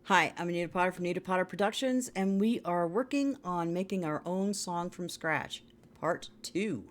Hi, I'm Anita Potter from Anita Potter Productions, and we are working on making our own song from scratch, part 2.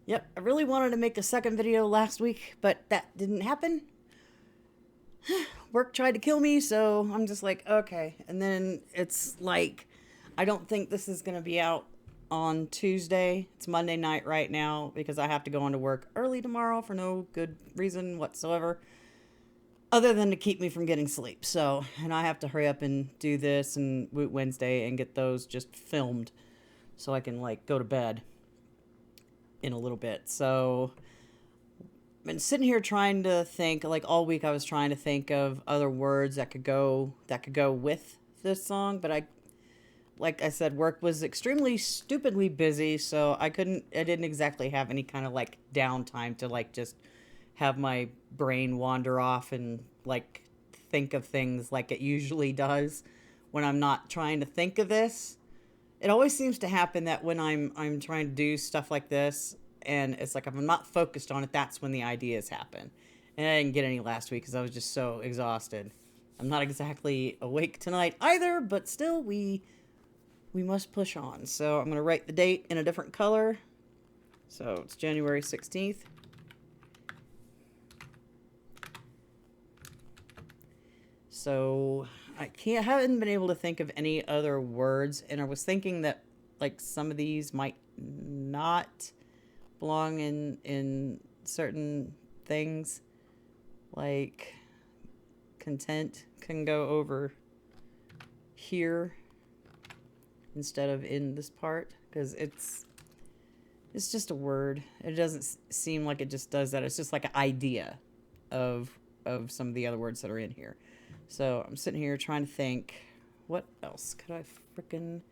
Yep, I really wanted to make a second video last week, but that didn't happen. Work tried to kill me, so I'm just like, okay. And then it's like, I don't think this is going to be out on Tuesday. It's Monday night right now because I have to go into work early tomorrow for no good reason whatsoever, other than to keep me from getting sleep. So, and I have to hurry up and do this and Wednesday and get those just filmed so I can like go to bed in a little bit. So, I've been sitting here trying to think, like all week I was trying to think of other words that could go with this song, but like I said, work was extremely stupidly busy, so I didn't exactly have any kind of like downtime to like just have my brain wander off and like think of things like it usually does when I'm not trying to think of this. It always seems to happen that when I'm trying to do stuff like this and it's like if I'm not focused on it, that's when the ideas happen. And I didn't get any last week because I was just so exhausted. I'm not exactly awake tonight either, but still we must push on. So I'm going to write the date in a different color. So it's January 16th. So haven't been able to think of any other words, and I was thinking that like some of these might not belong in certain things. Like content can go over here instead of in this part because it's just a word. It doesn't seem like it just does that. It's just like an idea of some of the other words that are in here. So I'm sitting here trying to think, what else could I frickin'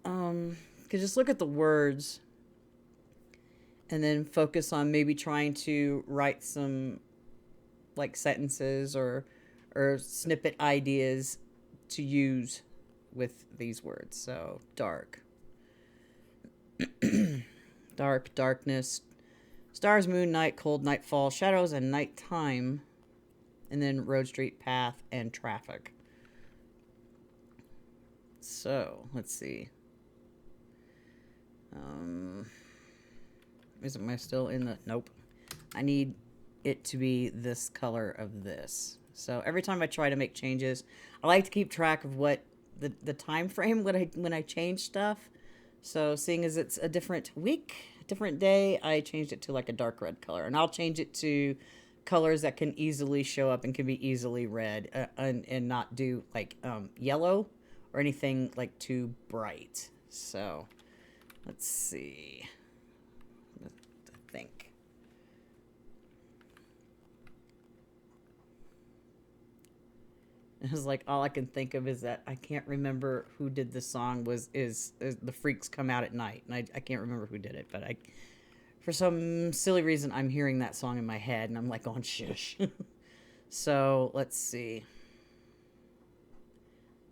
could just look at the words and then focus on maybe trying to write some like sentences or snippet ideas to use with these words. So dark, darkness, stars, moon, night, cold, nightfall, shadows, and nighttime, and then road, street, path, and traffic. So let's see. Am I still in the? Nope. I need it to be this color of this. So every time I try to make changes, I like to keep track of what the time frame when I change stuff. So seeing as it's a different week, different day, I changed it to like a dark red color, and I'll change it to colors that can easily show up and can be easily read, and not do like yellow or anything like too bright. So let's see. I think. It was like all I can think of is that I can't remember who did the song. Is The Freaks Come Out at Night, and I can't remember who did it, but I for some silly reason I'm hearing that song in my head and I'm like going shush. So let's see.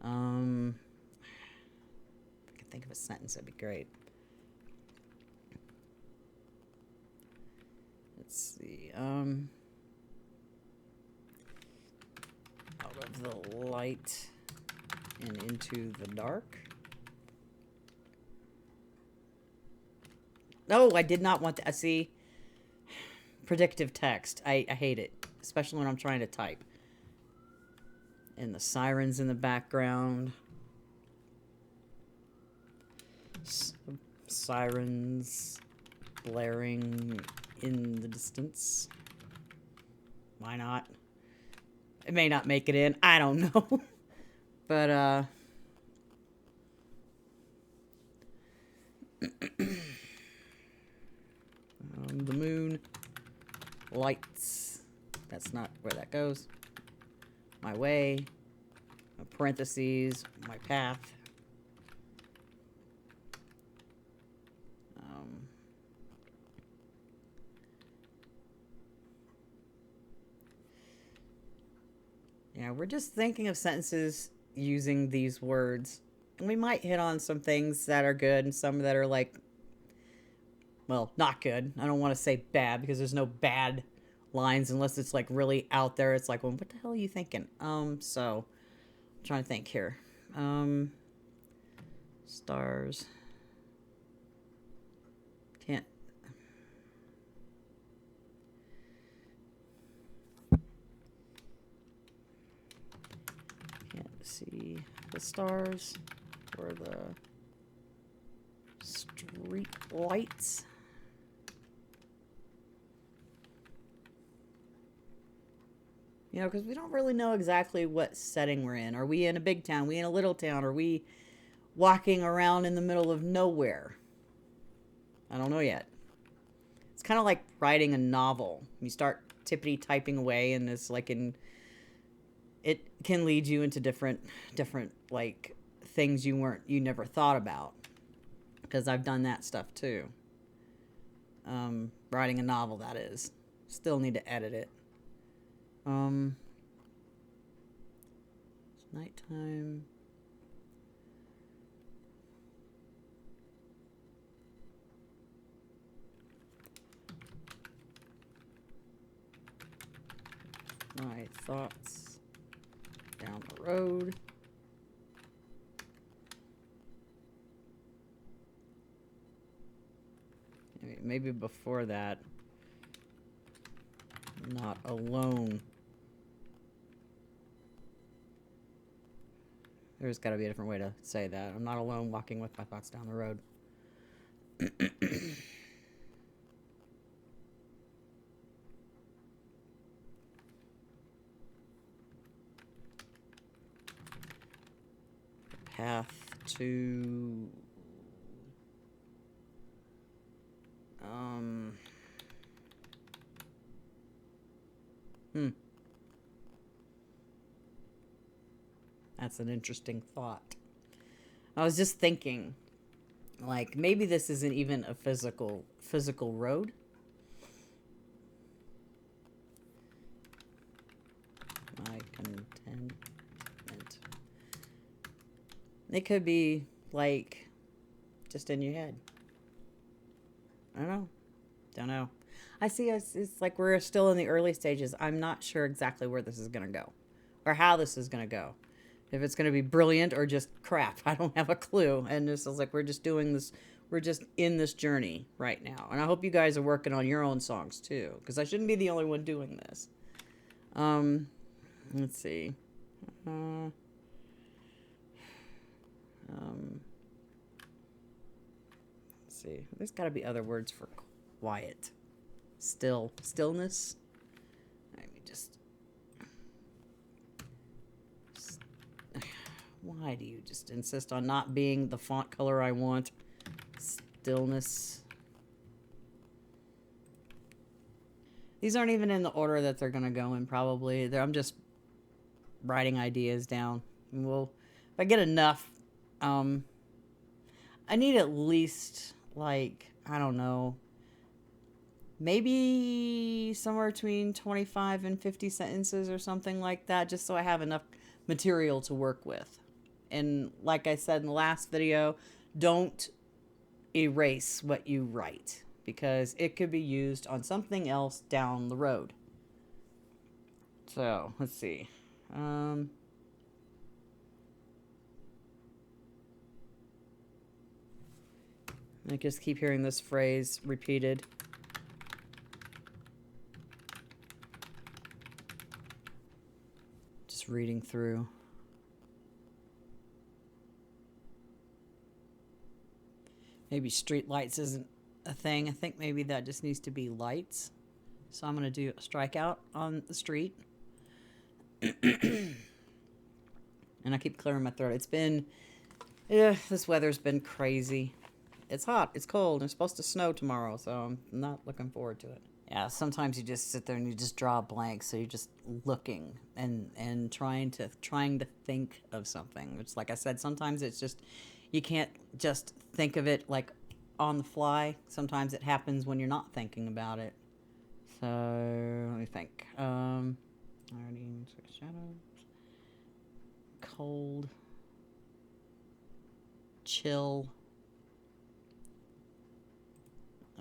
If I could think of a sentence, that'd be great. Let's see. Out of the light and into the dark. No, I did not want to see predictive text. I hate it, especially when I'm trying to type. And the sirens in the background. Sirens blaring in the distance. Why not? It may not make it in. I don't know. But, the moon, lights. That's not where that goes. My way, my parentheses, my path. Yeah, we're just thinking of sentences using these words. And we might hit on some things that are good and some that are like, Well, not good. I don't want to say bad because there's no bad lines unless it's like really out there. It's like, well, what the hell are you thinking? So I'm trying to think here. Stars. Can't. Can't see the stars or the street lights. You know, because we don't really know exactly what setting we're in. Are we in a big town? Are we in a little town? Are we walking around in the middle of nowhere? I don't know yet. It's kind of like writing a novel. You start tippity typing away, and it's like it can lead you into different like things you never thought about. Because I've done that stuff too. Writing a novel, that is. Still need to edit it. It's nighttime. My thoughts down the road. Maybe before that. Not alone. There's got to be a different way to say that. I'm not alone walking with my thoughts down the road. Path to... That's an interesting thought. I was just thinking, like, maybe this isn't even a physical road. My contentment. It could be, like, just in your head. I don't know. I see it's like we're still in the early stages. I'm not sure exactly where this is going to go or how this is going to go. If it's going to be brilliant or just crap, I don't have a clue. And this is like, we're just doing this. We're just in this journey right now. And I hope you guys are working on your own songs too, because I shouldn't be the only one doing this. Let's see. Let's see. There's got to be other words for quiet. Stillness. Let me just. Why do you just insist on not being the font color I want? Stillness. These aren't even in the order that they're going to go in, probably. I'm just writing ideas down. And if I get enough, I need at least, like, I don't know, maybe somewhere between 25 and 50 sentences or something like that, just so I have enough material to work with. And like I said in the last video, don't erase what you write, because it could be used on something else down the road. So, let's see. I just keep hearing this phrase repeated. Just reading through. Maybe street lights isn't a thing. I think maybe that just needs to be lights. So I'm going to do a strikeout on the street. And I keep clearing my throat. It's been, this weather's been crazy. It's hot, it's cold, and it's supposed to snow tomorrow, so I'm not looking forward to it. Yeah, sometimes you just sit there and you just draw a blank, so you're just looking and trying to think of something. Which, like I said, sometimes it's just, you can't just think of it like on the fly. Sometimes it happens when you're not thinking about it. So let me think. Already shadows. Cold. Chill.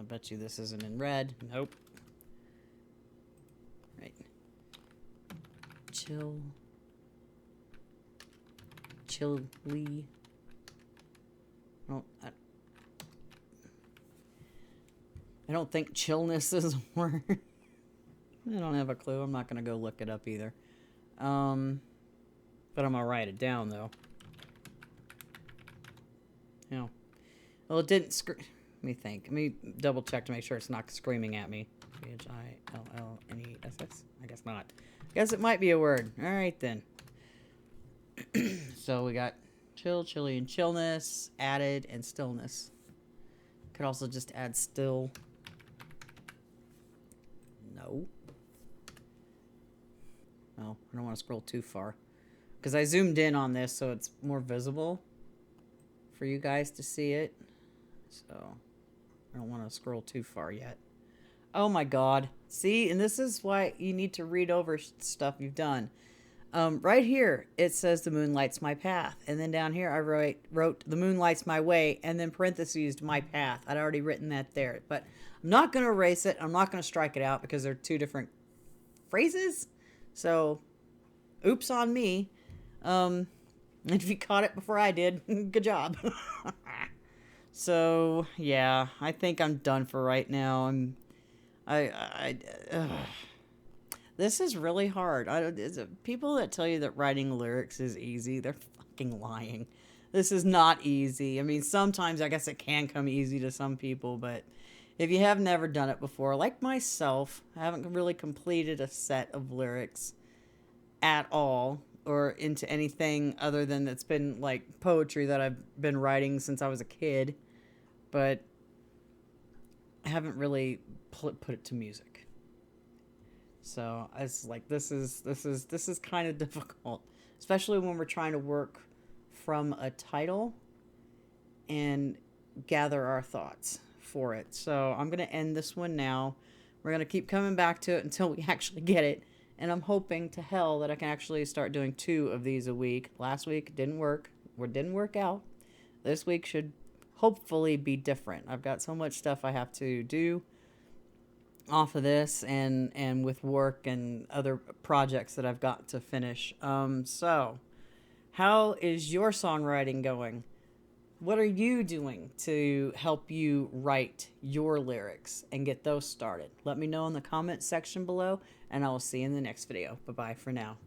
I bet you this isn't in red. Nope. Right. Chili. I don't think chillness is a word. I don't have a clue. I'm not going to go look it up either. But I'm going to write it down, though. Yeah. Well, it didn't let me think. Let me double check to make sure it's not screaming at me. Chillness? I guess not. I guess it might be a word. All right, then. So we got chill, chilly, and chillness added, and stillness. Could also just add still. No. No, I don't want to scroll too far. Because I zoomed in on this so it's more visible for you guys to see it. So I don't want to scroll too far yet. Oh my God. See, and this is why you need to read over stuff you've done. Right here, it says the moon lights my path. And then down here, I wrote the moon lights my way, and then parentheses my path. I'd already written that there. But I'm not going to erase it. I'm not going to strike it out because they're two different phrases. So, oops on me. If you caught it before I did, good job. So, yeah, I think I'm done for right now. This is really hard. People that tell you that writing lyrics is easy, they're fucking lying. This is not easy. I mean, sometimes I guess it can come easy to some people, but if you have never done it before, like myself, I haven't really completed a set of lyrics at all, or into anything other than that's been like poetry that I've been writing since I was a kid, but I haven't really put it to music. So it's like this is kind of difficult, especially when we're trying to work from a title and gather our thoughts for it. So I'm going to end this one now. We're going to keep coming back to it until we actually get it. And I'm hoping to hell that I can actually start doing 2 of these a week. Last week didn't work. Or didn't work out. This week should hopefully be different. I've got so much stuff I have to do off of this and with work and other projects that I've got to finish. So how is your songwriting going? What are you doing to help you write your lyrics and get those started? Let me know in the comment section below, and I will see you in the next video. Bye-bye for now.